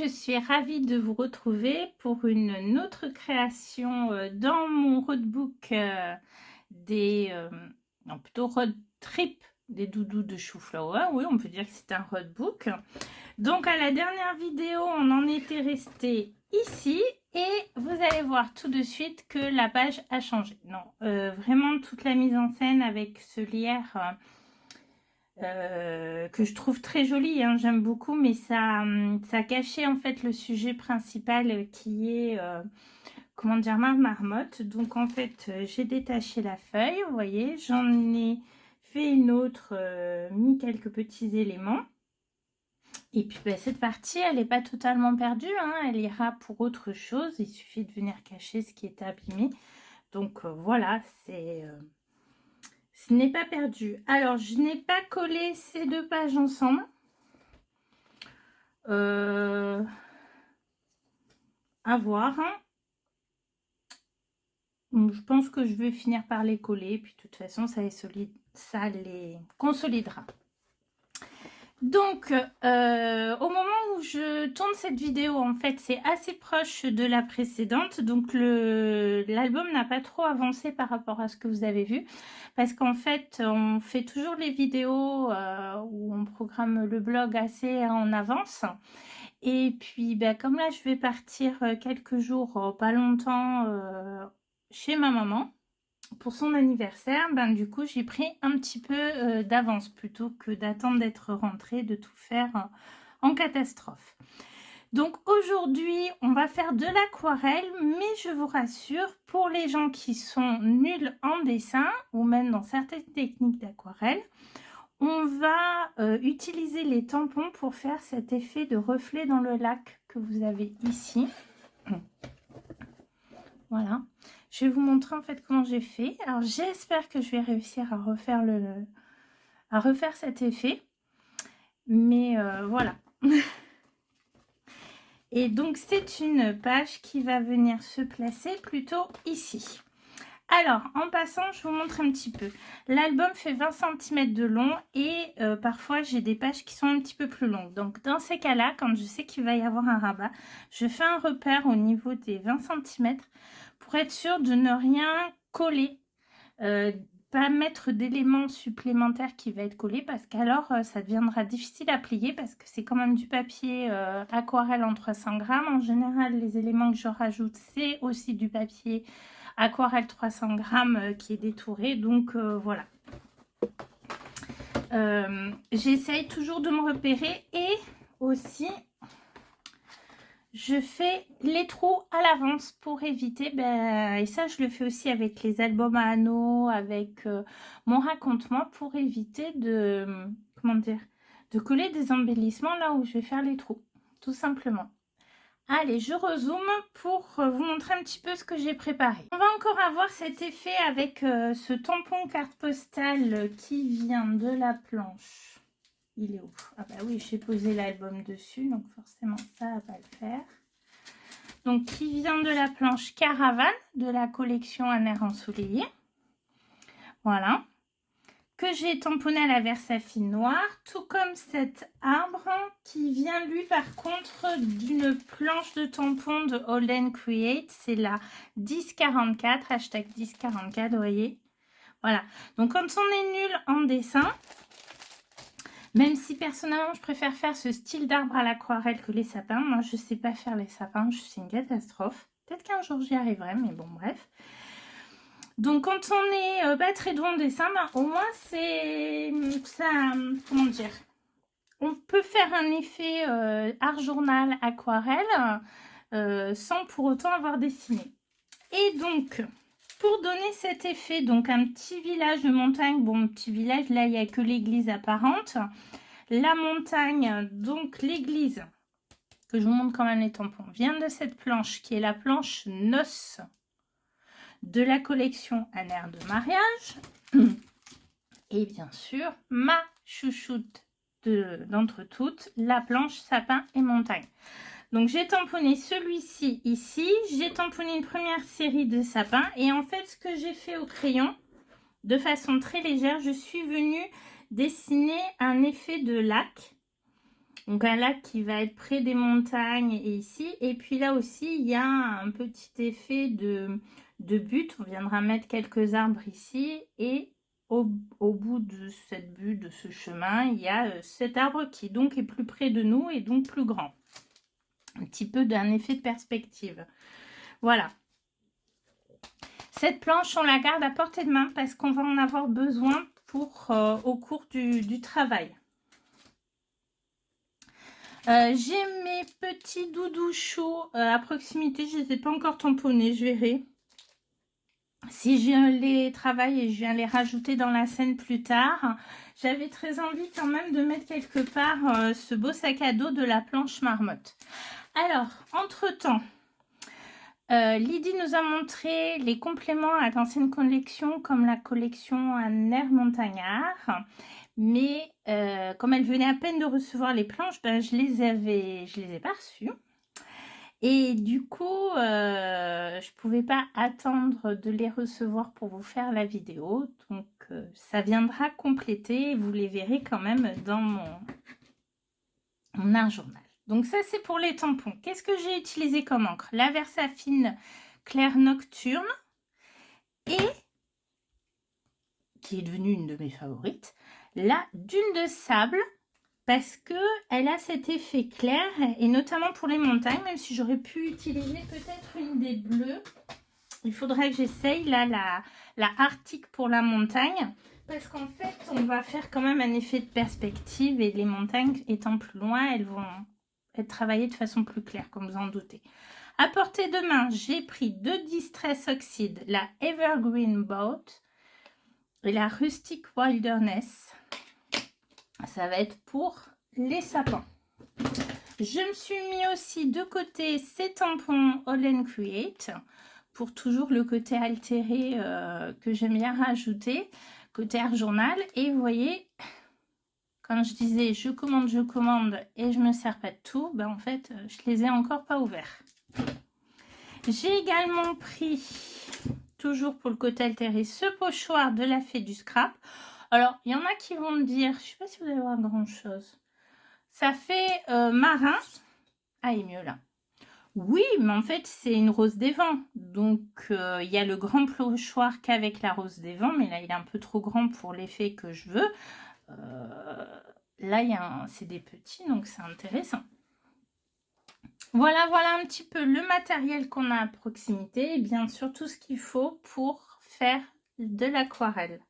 je suis ravie de vous retrouver pour une autre création dans mon roadbook non, plutôt road trip des doudous de Chou-Flower. Oui, on peut dire que c'est un roadbook. Donc à la dernière vidéo, on en était resté ici et vous allez voir tout de suite que la page a changé. Non, vraiment toute la mise en scène avec ce lierre que je trouve très joli, hein, j'aime beaucoup, mais ça cachait en fait le sujet principal qui est comment dire, ma marmotte. Donc en fait j'ai détaché la feuille, vous voyez, j'en ai fait une autre, mis quelques petits éléments. Et puis bah, cette partie elle n'est pas totalement perdue, hein, elle ira pour autre chose, il suffit de venir cacher ce qui est abîmé. Donc voilà, ce n'est pas perdu. Alors, je n'ai pas collé ces deux pages ensemble. À voir. Je pense que je vais finir par les coller. Puis, de toute façon, ça les consolidera. Donc, au moment où je tourne cette vidéo, en fait, c'est assez proche de la précédente. Donc, l'album n'a pas trop avancé par rapport à ce que vous avez vu. Parce qu'en fait, on fait toujours les vidéos où on programme le blog assez en avance. Et puis, ben, comme là, je vais partir quelques jours, pas longtemps, chez ma maman pour son anniversaire, ben, du coup j'ai pris un petit peu d'avance plutôt que d'attendre d'être rentrée, de tout faire en catastrophe. Donc aujourd'hui on va faire de l'aquarelle, mais je vous rassure, pour les gens qui sont nuls en dessin ou même dans certaines techniques d'aquarelle, on va utiliser les tampons pour faire cet effet de reflet dans le lac que vous avez ici. Voilà, je vais vous montrer en fait comment j'ai fait. Alors j'espère que je vais réussir à refaire cet effet. Mais voilà. Et donc c'est une page qui va venir se placer plutôt ici. Alors, en passant, je vous montre un petit peu. L'album fait 20 cm de long et parfois j'ai des pages qui sont un petit peu plus longues. Donc dans ces cas-là, quand je sais qu'il va y avoir un rabat, je fais un repère au niveau des 20 cm pour être sûre de ne rien coller. Pas mettre d'éléments supplémentaires qui va être collé parce qu'alors ça deviendra difficile à plier parce que c'est quand même du papier aquarelle en 300 grammes. En général, les éléments que je rajoute, c'est aussi du papier aquarelle 300 grammes qui est détouré. Donc voilà. J'essaye toujours de me repérer et aussi je fais les trous à l'avance pour éviter, et ça je le fais aussi avec les albums à anneaux, avec mon racontement, pour éviter de, comment dire, de coller des embellissements là où je vais faire les trous, tout simplement. Allez, je rezoome pour vous montrer un petit peu ce que j'ai préparé. On va encore avoir cet effet avec ce tampon carte postale qui vient de la planche. Il est où? Ah bah oui, j'ai posé l'album dessus, donc forcément ça va pas le faire. Donc qui vient de la planche Caravane de la collection Un air ensoleillé. Voilà. Que j'ai tamponné à la Versafine noire, tout comme cet arbre qui vient lui par contre d'une planche de tampon de Holden Create, c'est la 1044, hashtag 1044, vous voyez. Voilà, donc quand on est nul en dessin, même si personnellement je préfère faire ce style d'arbre à l'aquarelle que les sapins, moi je sais pas faire les sapins, c'est une catastrophe. Peut-être qu'un jour j'y arriverai, mais bon bref. Donc quand on n'est pas très doué en dessin, au moins c'est ça, comment dire, on peut faire un effet art journal aquarelle sans pour autant avoir dessiné. Et donc pour donner cet effet, donc un petit village de montagne, bon petit village, là il n'y a que l'église apparente, la montagne, donc l'église, que je vous montre quand même les tampons, vient de cette planche qui est la planche noce de la collection Un air de mariage. Et bien sûr, ma chouchoute d'entre toutes, la planche sapin et montagne. Donc j'ai tamponné celui-ci ici, j'ai tamponné une première série de sapins et en fait ce que j'ai fait au crayon, de façon très légère, je suis venue dessiner un effet de lac Donc un lac qui va être près des montagnes et ici. Et puis là aussi, il y a un petit effet de butte. On viendra mettre quelques arbres ici. Et au bout de cette butte, de ce chemin, il y a cet arbre qui donc est plus près de nous et donc plus grand. Un petit peu d'un effet de perspective. Voilà. Cette planche, on la garde à portée de main parce qu'on va en avoir besoin pour au cours du travail. J'ai mes petits doudous chauds à proximité. Je ne les ai pas encore tamponnés, je verrai. Si je les travaille et je viens les rajouter dans la scène plus tard. J'avais très envie quand même de mettre quelque part ce beau sac à dos de la planche marmotte. Alors, entre-temps, Lydie nous a montré les compléments à l'ancienne collection comme la collection Un air montagnard. Mais comme elle venait à peine de recevoir les planches, ben, je les ai pas reçues. Et du coup, je pouvais pas attendre de les recevoir pour vous faire la vidéo. Donc, ça viendra compléter et vous les verrez quand même dans mon art journal. Donc ça, c'est pour les tampons. Qu'est-ce que j'ai utilisé comme encre? La Versafine Claire Nocturne et, qui est devenue une de mes favorites, la Dune de Sable, parce que elle a cet effet clair, et notamment pour les montagnes, même si j'aurais pu utiliser peut-être une des bleues. Il faudrait que j'essaye là la Arctique pour la montagne, parce qu'en fait, on va faire quand même un effet de perspective, et les montagnes étant plus loin, elles vont être travaillées de façon plus claire, comme vous en doutez. À portée de main, j'ai pris deux Distress Oxide, la Evergreen Boat et la Rustic Wilderness. Ça va être pour les sapins. Je me suis mis aussi de côté ces tampons All & Create pour toujours le côté altéré que j'aime bien rajouter, côté art journal. Et vous voyez, quand je disais je commande et je me sers pas de tout, ben en fait je les ai encore pas ouverts. J'ai également pris, toujours pour le côté altéré, ce pochoir de la Fée du Scrap. Alors, il y en a qui vont me dire, je ne sais pas si vous allez voir grand chose. Ça fait marin. Ah, il est mieux là. Oui, mais en fait, c'est une rose des vents. Donc, il y a le grand pochoir qu'avec la rose des vents. Mais là, il est un peu trop grand pour l'effet que je veux. Là, c'est des petits, donc c'est intéressant. Voilà un petit peu le matériel qu'on a à proximité. Et bien sûr, tout ce qu'il faut pour faire de l'aquarelle.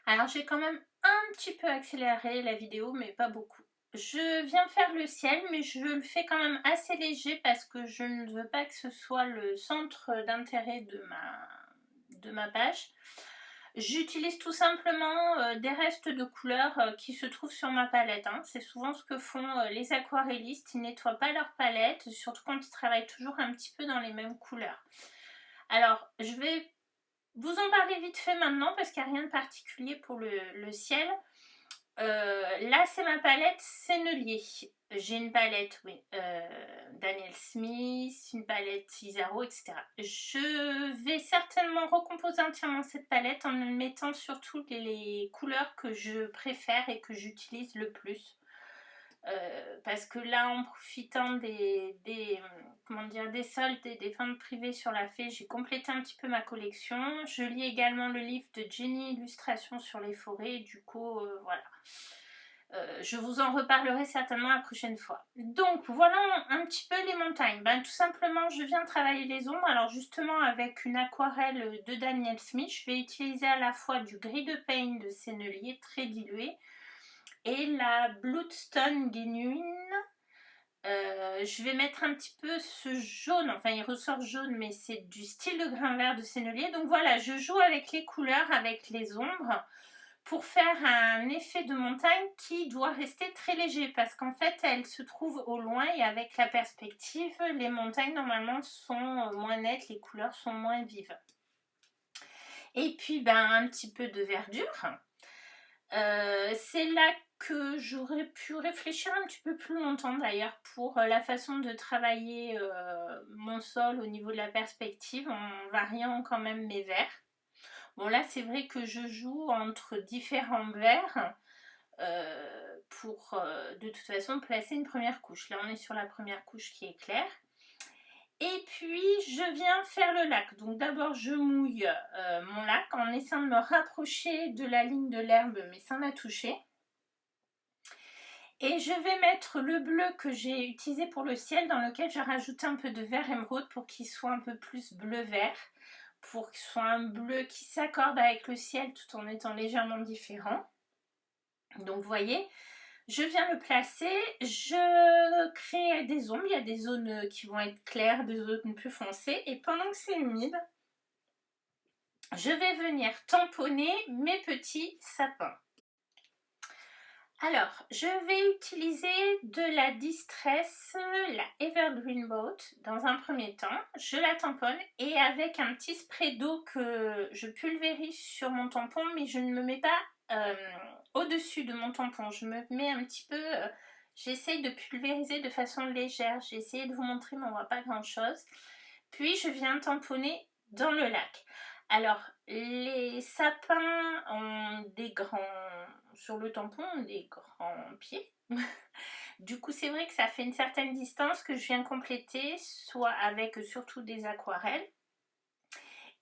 Alors, j'ai quand même un petit peu accéléré la vidéo, mais pas beaucoup. Je viens faire le ciel, mais je le fais quand même assez léger parce que je ne veux pas que ce soit le centre d'intérêt de ma page. J'utilise tout simplement des restes de couleurs qui se trouvent sur ma palette. Hein. C'est souvent ce que font les aquarellistes. Ils nettoient pas leur palette, surtout quand ils travaillent toujours un petit peu dans les mêmes couleurs. Alors, je vais vous en parler vite fait maintenant parce qu'il n'y a rien de particulier pour le ciel. Là, c'est ma palette Sennelier. J'ai une palette, oui, Daniel Smith, une palette Isaro, etc. Je vais certainement recomposer entièrement cette palette en mettant surtout les couleurs que je préfère et que j'utilise le plus. Parce que là, en profitant des soldes et des ventes privées sur la Fée, j'ai complété un petit peu ma collection. Je lis également le livre de Jenny Illustration sur les forêts. Du coup, voilà. Je vous en reparlerai certainement la prochaine fois. Donc, voilà un petit peu les montagnes. Ben, tout simplement, je viens travailler les ombres. Alors, justement, avec une aquarelle de Daniel Smith, je vais utiliser à la fois du gris de Pain de Sennelier, très dilué, et la Bloodstone Genuine. Je vais mettre un petit peu ce jaune, enfin il ressort jaune, mais c'est du style de grain vert de Sennelier. Donc voilà, je joue avec les couleurs, avec les ombres, pour faire un effet de montagne qui doit rester très léger, parce qu'en fait, elle se trouve au loin et avec la perspective, les montagnes normalement sont moins nettes, les couleurs sont moins vives. Et puis, ben, un petit peu de verdure. C'est là que j'aurais pu réfléchir un petit peu plus longtemps d'ailleurs pour la façon de travailler mon sol au niveau de la perspective en variant quand même mes verts. Bon là c'est vrai que je joue entre différents verts pour de toute façon placer une première couche. Là on est sur la première couche qui est claire. Et puis je viens faire le lac. Donc d'abord je mouille mon lac en essayant de me rapprocher de la ligne de l'herbe mais sans la toucher. Et je vais mettre le bleu que j'ai utilisé pour le ciel dans lequel j'ai rajouté un peu de vert émeraude pour qu'il soit un peu plus bleu-vert. Pour qu'il soit un bleu qui s'accorde avec le ciel tout en étant légèrement différent. Donc vous voyez, je viens le placer, je crée des ombres, il y a des zones qui vont être claires, des zones plus foncées. Et pendant que c'est humide, je vais venir tamponner mes petits sapins. Alors, je vais utiliser de la Distress, la Evergreen Boat, dans un premier temps. Je la tamponne et avec un petit spray d'eau que je pulvérise sur mon tampon, mais je ne me mets pas au-dessus de mon tampon. Je me mets un petit peu, j'essaye de pulvériser de façon légère. J'ai essayé de vous montrer, mais on ne voit pas grand-chose. Puis, je viens tamponner dans le lac. Alors, les sapins ont des grands, sur le tampon, des grands pieds. Du coup, c'est vrai que ça fait une certaine distance que je viens compléter, soit avec surtout des aquarelles.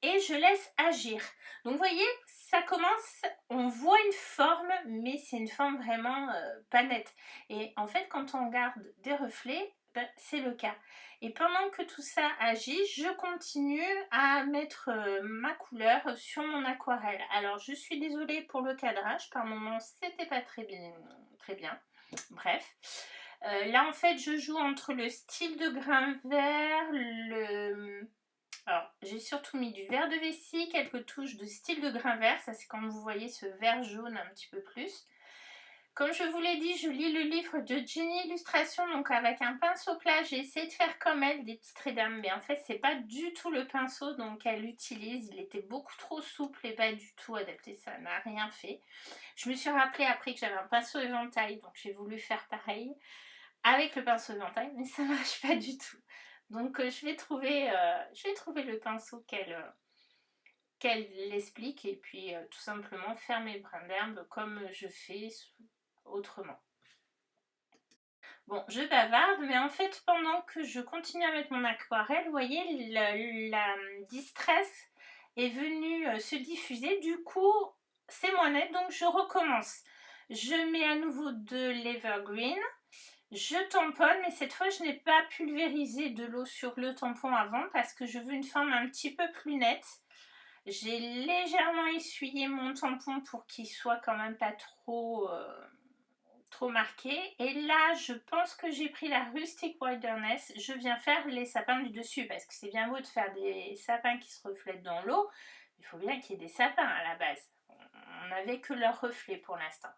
Et je laisse agir. Donc, vous voyez, ça commence, on voit une forme, mais c'est une forme vraiment pas nette. Et en fait, quand on regarde des reflets, ben, c'est le cas. Et pendant que tout ça agit, je continue à mettre ma couleur sur mon aquarelle. Alors, je suis désolée pour le cadrage. Par moments, c'était pas très bien. Bref. Là, en fait, je joue entre le style de grain vert, alors, j'ai surtout mis du vert de vessie, quelques touches de style de grain vert. Ça, c'est quand vous voyez ce vert jaune un petit peu plus. Comme je vous l'ai dit, je lis le livre de Jenny Illustration, donc avec un pinceau plat, j'ai essayé de faire comme elle, des petits traits d'âme, mais en fait, c'est pas du tout le pinceau qu'elle utilise. Il était beaucoup trop souple et pas du tout adapté, ça n'a rien fait. Je me suis rappelé après que j'avais un pinceau éventail, donc j'ai voulu faire pareil avec le pinceau éventail, mais ça marche pas du tout. Donc je vais trouver le pinceau qu'elle explique et puis tout simplement faire mes brins d'herbe comme je fais autrement. Bon, je bavarde, mais en fait, pendant que je continue à mettre mon aquarelle, vous voyez, la distress est venue se diffuser. Du coup, c'est moins net, donc je recommence. Je mets à nouveau de l'Evergreen. Je tamponne, mais cette fois, je n'ai pas pulvérisé de l'eau sur le tampon avant parce que je veux une forme un petit peu plus nette. J'ai légèrement essuyé mon tampon pour qu'il soit quand même pas trop marqué. Et là, je pense que j'ai pris la Rustic Wilderness. Je viens faire les sapins du dessus parce que c'est bien beau de faire des sapins qui se reflètent dans l'eau. Il faut bien qu'il y ait des sapins à la base. On n'avait que leur reflet pour l'instant.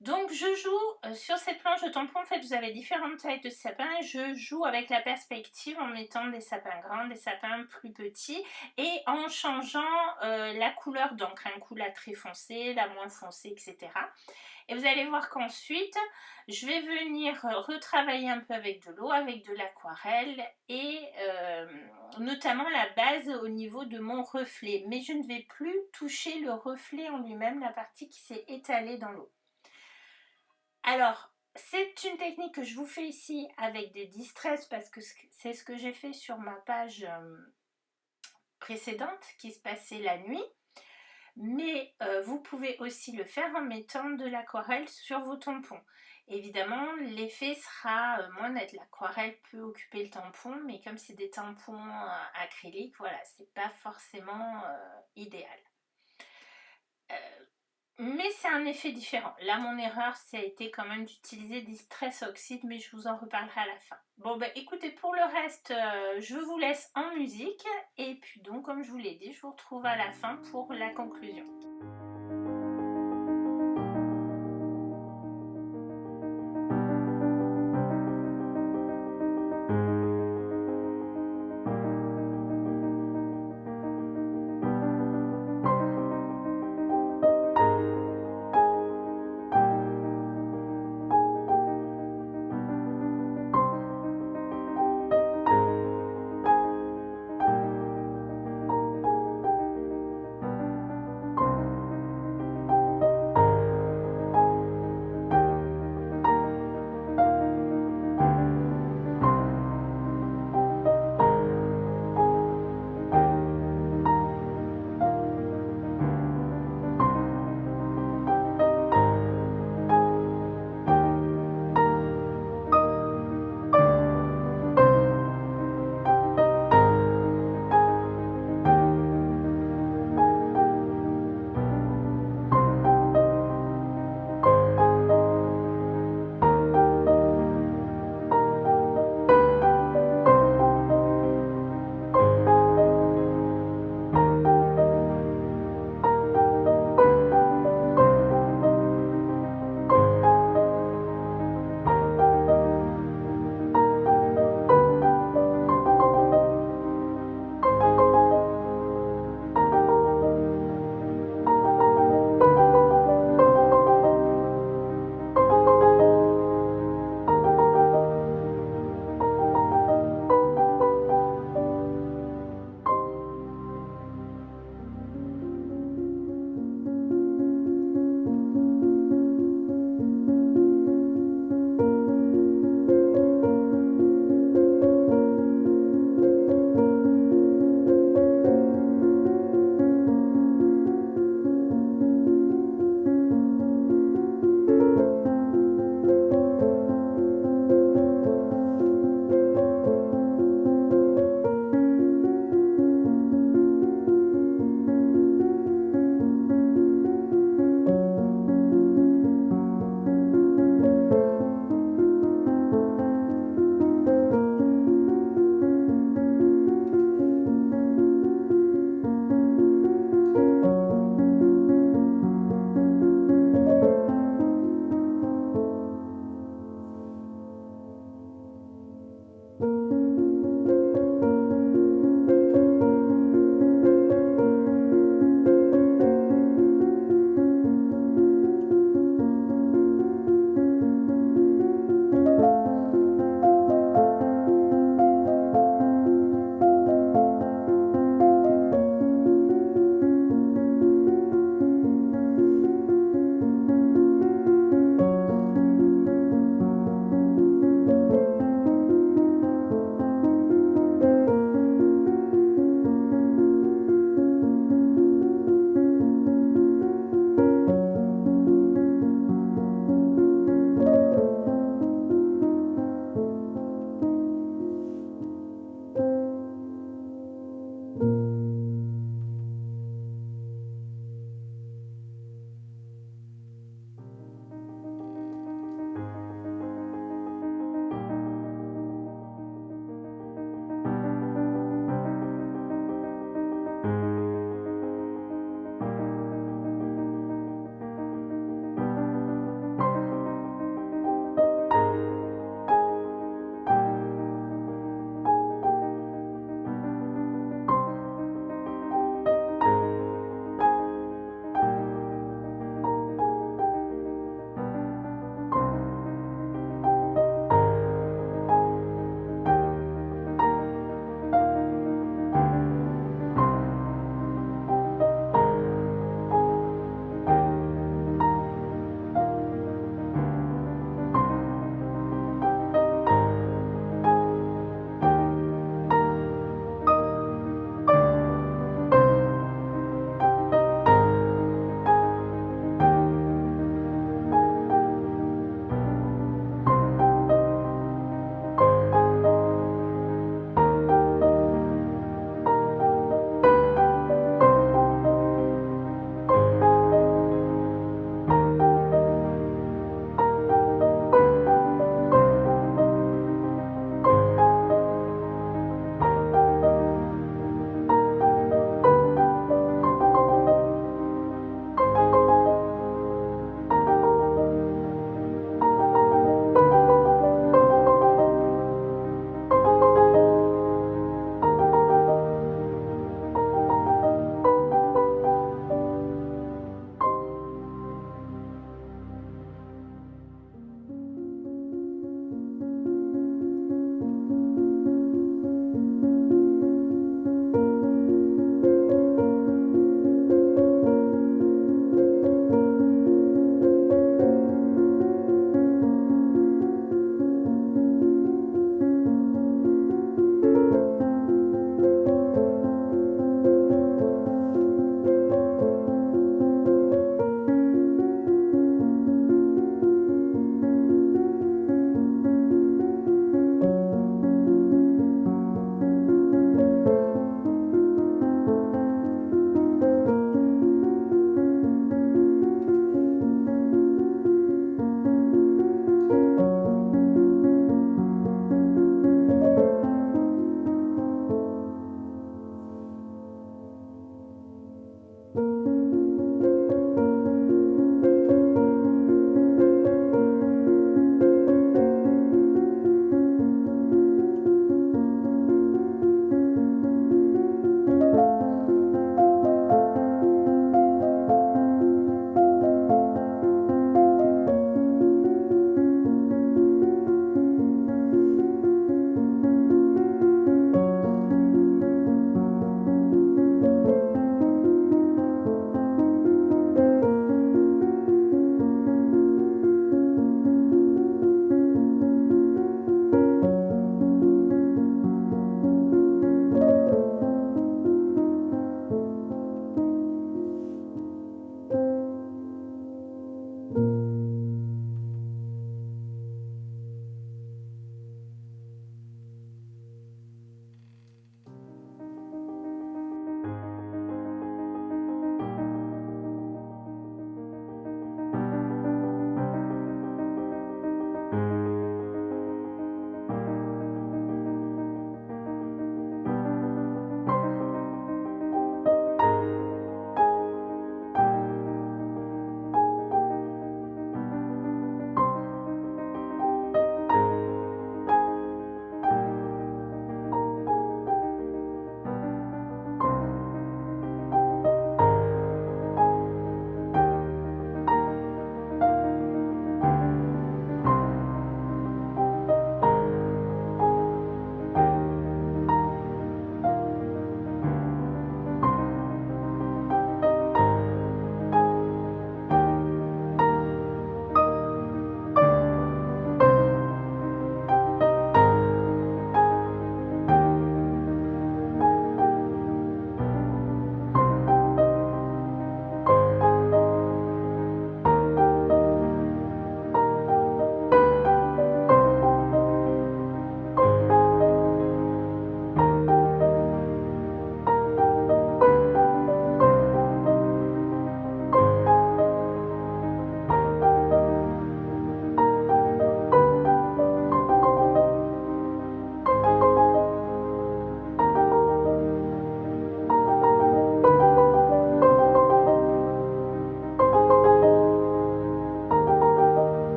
Donc je joue sur cette planche de tampon, en fait vous avez différentes tailles de sapins et je joue avec la perspective en mettant des sapins grands, des sapins plus petits et en changeant la couleur d'encre, un coup la très foncée, la moins foncée, etc. Et vous allez voir qu'ensuite je vais venir retravailler un peu avec de l'eau, avec de l'aquarelle et notamment la base au niveau de mon reflet. Mais je ne vais plus toucher le reflet en lui-même, la partie qui s'est étalée dans l'eau. Alors, c'est une technique que je vous fais ici avec des distress parce que c'est ce que j'ai fait sur ma page précédente qui se passait la nuit. Mais vous pouvez aussi le faire en mettant de l'aquarelle sur vos tampons. Évidemment, l'effet sera moins net. L'aquarelle peut occuper le tampon, mais comme c'est des tampons acryliques, voilà, c'est pas forcément idéal. Mais c'est un effet différent. Là, mon erreur, ça a été quand même d'utiliser des stress oxydes, mais je vous en reparlerai à la fin. Bon, bah écoutez, pour le reste, je vous laisse en musique. Et puis donc, comme je vous l'ai dit, je vous retrouve à la fin pour la conclusion.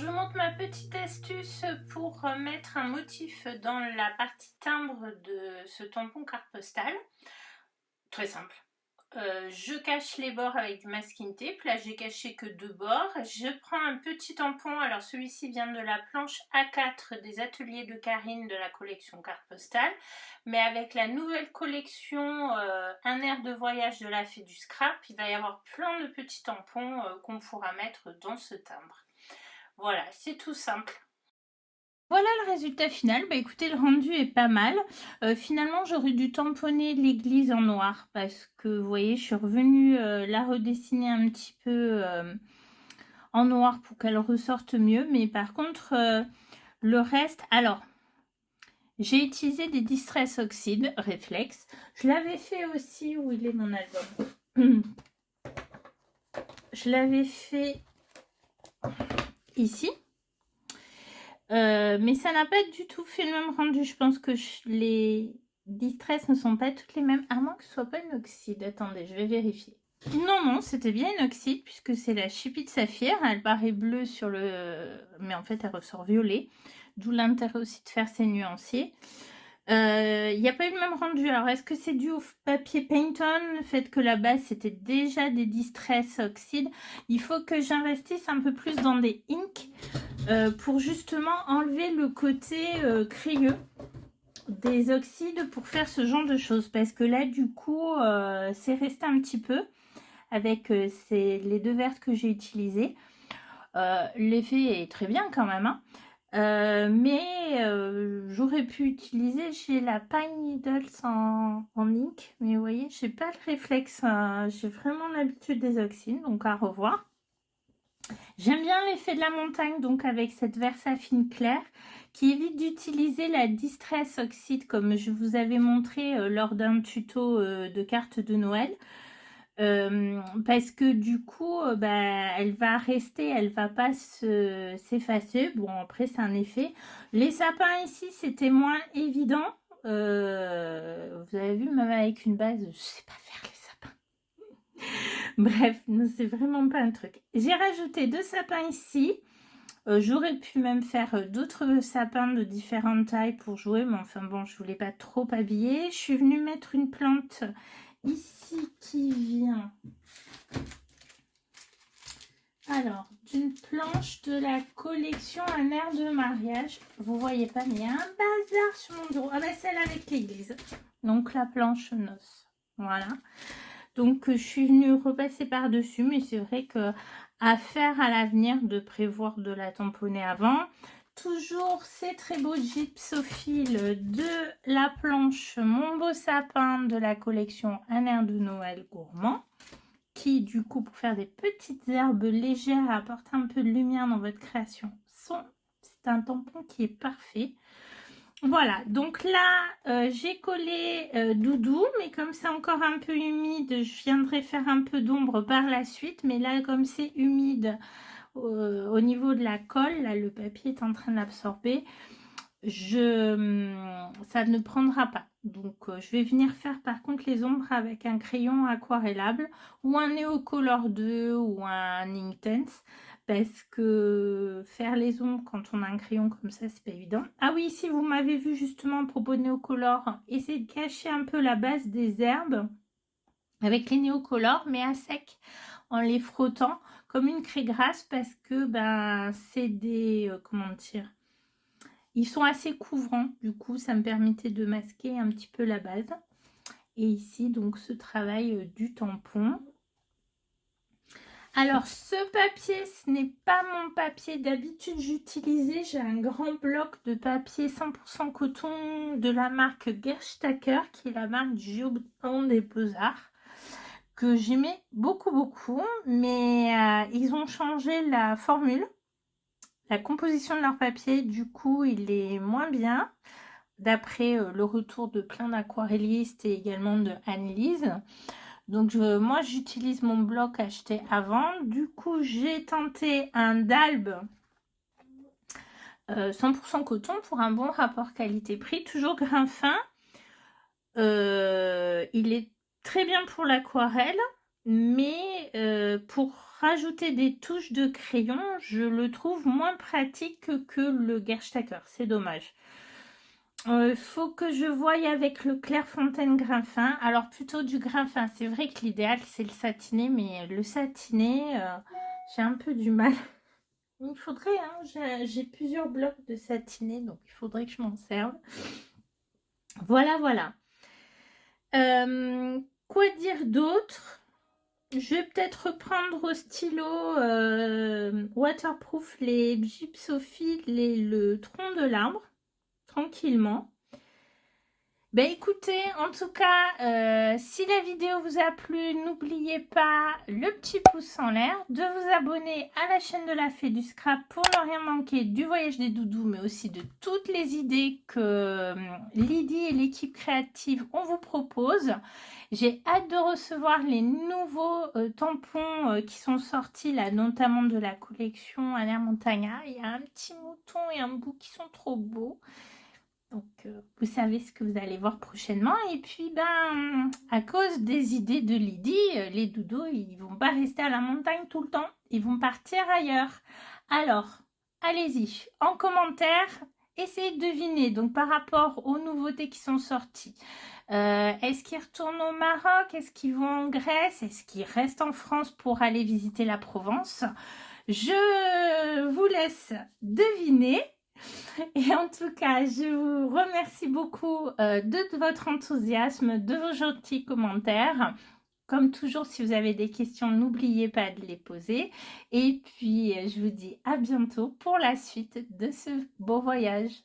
je vous montre ma petite astuce pour mettre un motif dans la partie timbre de ce tampon carte postale. Très simple. Je cache les bords avec du masking tape. Là, j'ai caché que 2 bords. Je prends un petit tampon. Alors, celui-ci vient de la planche A4 des ateliers de Karine de la collection carte postale. Mais avec la nouvelle collection Un air de voyage de la fée du scrap, il va y avoir plein de petits tampons qu'on pourra mettre dans ce timbre. Voilà, c'est tout simple. Voilà le résultat final. Bah écoutez, le rendu est pas mal. Finalement, j'aurais dû tamponner l'église en noir parce que, vous voyez, je suis revenue la redessiner un petit peu en noir pour qu'elle ressorte mieux. Mais par contre, le reste... Alors, j'ai utilisé des Distress Oxide Reflex. Je l'avais fait aussi... Où il est mon album? Je l'avais fait ici. Mais ça n'a pas du tout fait le même rendu. Je pense que les Distress ne sont pas toutes les mêmes. À moins que ce soit pas une oxyde. Attendez, je vais vérifier. Non, c'était bien une oxyde puisque c'est la Chipie de Saphir. Elle paraît bleue sur le... Mais en fait, elle ressort violet. D'où l'intérêt aussi de faire ces nuanciers. Il n'y a pas eu le même rendu. Alors, est-ce que c'est dû au papier Paint-On, le fait que la base, c'était déjà des Distress Oxide? Il faut que j'investisse un peu plus dans des inks pour justement enlever le côté crayeux des oxydes pour faire ce genre de choses. Parce que là, du coup, c'est resté un petit peu avec les 2 vertes que j'ai utilisées. L'effet est très bien quand même, hein. Mais j'aurais pu utiliser, j'ai la Pine Needles en ink, mais vous voyez, j'ai pas le réflexe, j'ai vraiment l'habitude des oxydes, donc à revoir. J'aime bien l'effet de la montagne, donc avec cette Versafine claire, qui évite d'utiliser la Distress Oxide, comme je vous avais montré lors d'un tuto de cartes de Noël. Parce que du coup, elle va rester, elle va pas s'effacer. Bon, après, c'est un effet. Les sapins ici, c'était moins évident. Vous avez vu, même avec une base, je sais pas faire les sapins. Bref, c'est vraiment pas un truc. J'ai rajouté 2 sapins ici. J'aurais pu même faire d'autres sapins de différentes tailles pour jouer, mais enfin bon, je voulais pas trop habiller. Je suis venue mettre une plante ici qui vient alors d'une planche de la collection Un air de mariage. Vous voyez pas, mais il y a un bazar sur mon bureau. Ah bah celle avec l'église, donc la planche noce. Voilà, donc je suis venue repasser par dessus, mais c'est vrai que à faire à l'avenir de prévoir de la tamponner avant. Toujours ces très beaux gypsophiles de la planche Mon beau sapin de la collection Un air de Noël gourmand, qui du coup pour faire des petites herbes légères apporter un peu de lumière dans votre création, c'est un tampon qui est parfait. Voilà, donc là j'ai collé Doudou, mais comme c'est encore un peu humide, je viendrai faire un peu d'ombre par la suite, mais là comme c'est humide au niveau de la colle, là le papier est en train d'absorber, ça ne prendra pas. Donc je vais venir faire par contre les ombres avec un crayon aquarellable ou un Neocolor 2 ou un Inktense, parce que faire les ombres quand on a un crayon comme ça, c'est pas évident. Ah oui, si vous m'avez vu justement à propos de Neocolor, essayez de cacher un peu la base des herbes avec les Neocolor, mais à sec, en les frottant comme une craie grasse, parce que c'est des comment dire, ils sont assez couvrants, du coup ça me permettait de masquer un petit peu la base. Et ici donc ce travail du tampon. Alors ce papier, ce n'est pas mon papier d'habitude j'utilisais, j'ai un grand bloc de papier 100% coton de la marque Gerstacker, qui est la marque du Géant des Beaux-Arts, que j'aimais beaucoup, mais ils ont changé la formule, la composition de leur papier, du coup il est moins bien, d'après le retour de plein d'aquarellistes et également de Anne-Lise. Donc moi j'utilise mon bloc acheté avant, du coup j'ai tenté un d'Albe 100% coton pour un bon rapport qualité-prix, toujours grain fin. Il est très bien pour l'aquarelle, mais pour rajouter des touches de crayon, je le trouve moins pratique que le Gerstacker. C'est dommage. Faut que je voie avec le Clairefontaine grain fin. Alors plutôt du grain fin. C'est vrai que l'idéal c'est le satiné, mais le satiné, j'ai un peu du mal. Il faudrait, hein, j'ai plusieurs blocs de satiné, donc il faudrait que je m'en serve. Voilà, voilà. Quoi dire d'autre? Je vais peut-être reprendre au stylo waterproof les gypsophiles et le tronc de l'arbre, tranquillement. Ben écoutez, en tout cas, si la vidéo vous a plu, n'oubliez pas le petit pouce en l'air, de vous abonner à la chaîne de la Fée du Scrap pour ne rien manquer du voyage des doudous, mais aussi de toutes les idées que Lydie et l'équipe créative on vous propose. J'ai hâte de recevoir les nouveaux tampons qui sont sortis, là, notamment de la collection Alain Montagna. Il y a un petit mouton et un bout qui sont trop beaux. Donc, vous savez ce que vous allez voir prochainement. Et puis, ben, à cause des idées de Lydie, les doudous, ils vont pas rester à la montagne tout le temps. Ils vont partir ailleurs. Alors, allez-y, en commentaire, essayez de deviner. Donc, par rapport aux nouveautés qui sont sorties, est-ce qu'ils retournent au Maroc? Est-ce qu'ils vont en Grèce? Est-ce qu'ils restent en France pour aller visiter la Provence? Je vous laisse deviner. Et en tout cas, je vous remercie beaucoup de votre enthousiasme, de vos gentils commentaires. Comme toujours, si vous avez des questions, n'oubliez pas de les poser. Et puis, je vous dis à bientôt pour la suite de ce beau voyage.